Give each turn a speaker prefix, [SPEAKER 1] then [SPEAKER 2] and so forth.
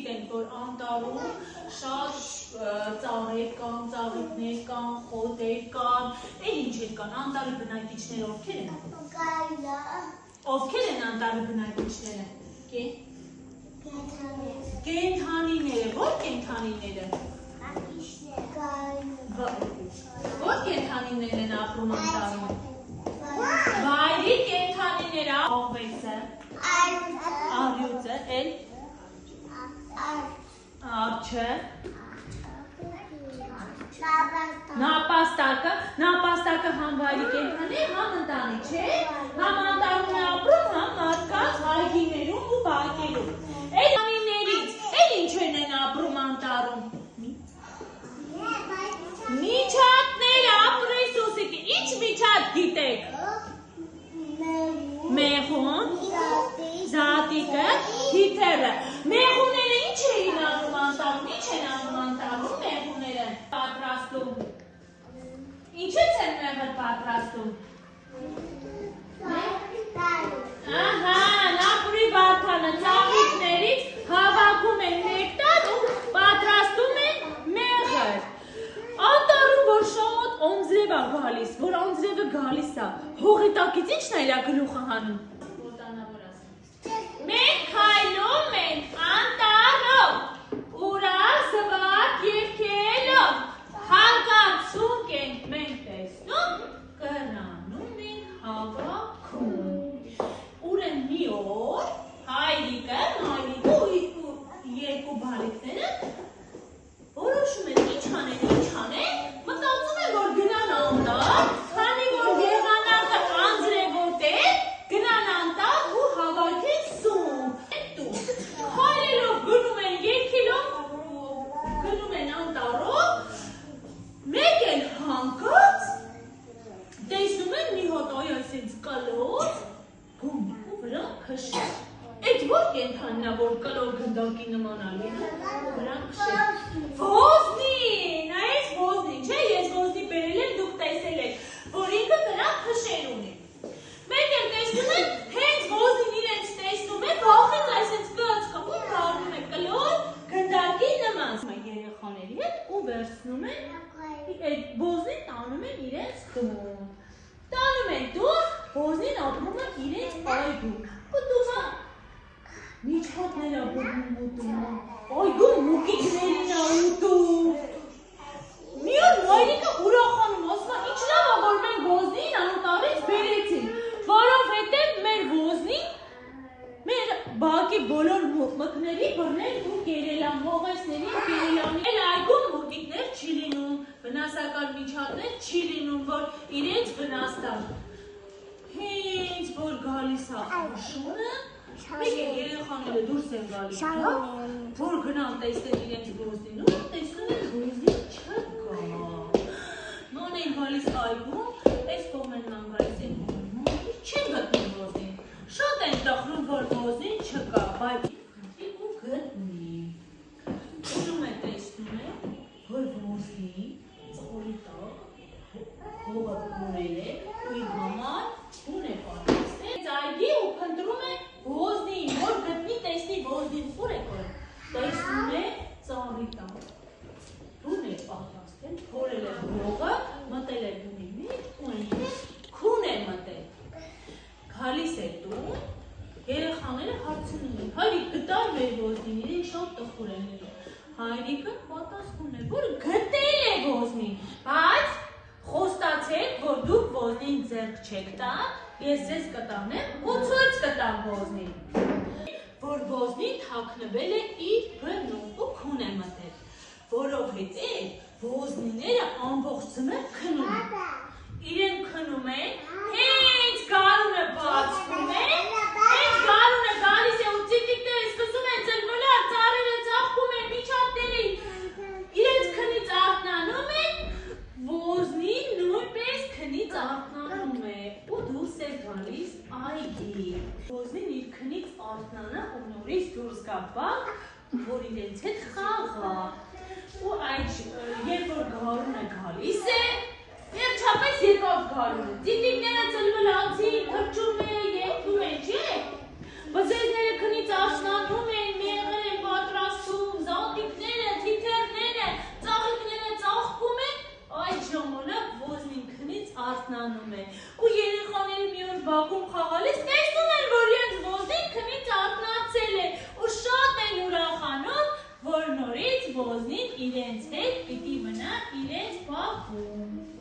[SPEAKER 1] գիտենք, որ անտառում շատ ծառեր կան, ծաղիկներ կան, խոտեր կան, էլ ինչեր կան, անտառի բնակիչները ովքեր են։ Ովքեր են անտառի բնակիչները։ Կենդանիները, ո՞ր կենդանիները։ Ո՞ր կենդանիներն են ապրում անտառում։ Վայրի կենդանիները, աղվեսը, առյուծը, էլ արջը, նապաստակը համ վայրի կենդանի, համ ընտանի, չէ, համ անտառում է ապրում, համ մարդկանց այգիներում ու բակերում։ Այդ անիներից, էլ ինչերն են ապրում անտառում։ Միջատները, ապրես ուսիկի, ինչ միջատ գիտեք։ Մեղուն, զատիկը, թիթերը։ Մեղունները ինչ էին անում անտառում, ինչ են անում անտառում մեղունները պատրաստում։ Ինչից են մեղր պատրաստում։ Ահա, նապրի վարդանը ծաղիկներից հավաքում են նեկտար ու պատրաստում են մեղր։ Անտառում որ շատ անձրև է գալիս, որ անձրևը գալիս է, հողի տակից ի՞նչն է իր գլուխը հանում։ Մենք քայլում ենք անտառով, ուրախ զվարթ երգելով, հագացունք ենք մենք տեսնում, կրանում ենք հավաքում։ Ուրեմն մի օր հայրիկը, մայրիկը ու երկու բալիկները որոշում են ինչ անեն, մտածում են, որ գնան անտառ, քանի որ եղանակը անձրևոտ է, գնան անտառ ու հավաքեն սունկ։ Քայլելով գնում են երկելով, գնում են անտառով, մեկ էլ հանկած տեսնում են մի հատ այ այսպես կլոր գումբու վրա քշել։ Այդ ո՞ր կենդանին է, որ կլոր գնդակի նմանալի է, վրա քշել։ Ոզնին, այս ոզնին, չէ, ես ոզնի բերել եմ, դուք տեսել եք, որ ինքը վրա քշել ունի։ Մեկ էլ տեսնում են, հենց ոզնին իրենց տեսնում է, վախից այսպես կացկապում դառնում է կլոր գնդակի նման։ Երեխաների հետ ու վերցնում են, այդ ոզնին տանում են իրենց տուն։ Տանում են տուն, ոզնին ապրում է իրենց այգում։ Ուտում է, միջատներ է բռնում ուտում, այգում մուկիկներին է ուտում։ Մի օր մայրիկը ուրախանում, ասում է, ինչ լավ է, որ մենք ոզնին անտառից բերեցին, որովհետև մեր ոզնին մեր բակի բոլոր մկների բռնել ու կերել է, մողեսների կերել է։ Էլ այգում մուկիկներ չի լինում, վնասակար միջատներ չի լինում, որ իրենց վնաս տան։ Հենց որ գալիս է աշունը, մեկ էլ երեխաները դուրս են գալիս, որ գնան տեսնեն իրենց ոզնին ու տեսնում են ոզնին չկա։ Ման են գալիս այգում, այս կողմեն ման գալիս են չեն գտնում ոզնին։ Շատ են տխրում, որ ոզնին չկա, բայց ու գտնի։ Ունում է տեսնում է, որ ոզնին ծխորի տակ հողը կորել է ու իր համար տուն է պատրաստել այգի ու փնտրում է ոզնին, որ գտնի տեսնի ոզնին ուր է կորել։ Տեսնում է ծառի տակ տուն է պատրաստել, փորել է հողը, մտել է տունի մեջ ու այնտեղ քուն է մտել։ Գալիս է տուն, երեխաները հարցնում են, հայրիկ գտար մեր ոզնին, իրենք շատ տխուր են լինում։ Հայրիկը պատասխանում է, որ գտել է ոզնին, բայց խոստացեք, որ դուք ոզնին ձեռք չեք տա, ես ձեզ կտանեմ ու ցույց կտամ ոզնին, որ ոզնին թաքնվել է իր բռնում ու քուն է մտել, որովհետև ոզնիները ամբողջ ձմեռ քնում են, իրենք քնում են, հենց գարունը բացվում է, հենց գարունը գալիս է ու ծիտիկները սկսում են ծլմլալ, ծառերը ծաղկում են, միջատները իրենց քնից արթնանում են, ոզնին նույնպես քնից արթնանում է ու դուրս է գալիս այգի։ Ոզնին իր քնից արթնանա ու նորից դուրս գա բակ, որ իրենց հետ խաղա։ Ու այդ երբ որ գարունը գալիս է, վերջապես եկավ գարունը, ծիտիկները ծլմլացին, թռչում են, երգում են, չէ՞։ Բզեզները քնից արթնանում են, մեղր են պատրաստում, արթնանում է։ Ու երեխաները մի օր բակում խաղալիս տեսնում են, որ իրենց ոզնին քնից արթնացել է ու շատ են ուրախանում, որ նորից ոզնին իրենց հետ պիտի մնա իրենց բակում։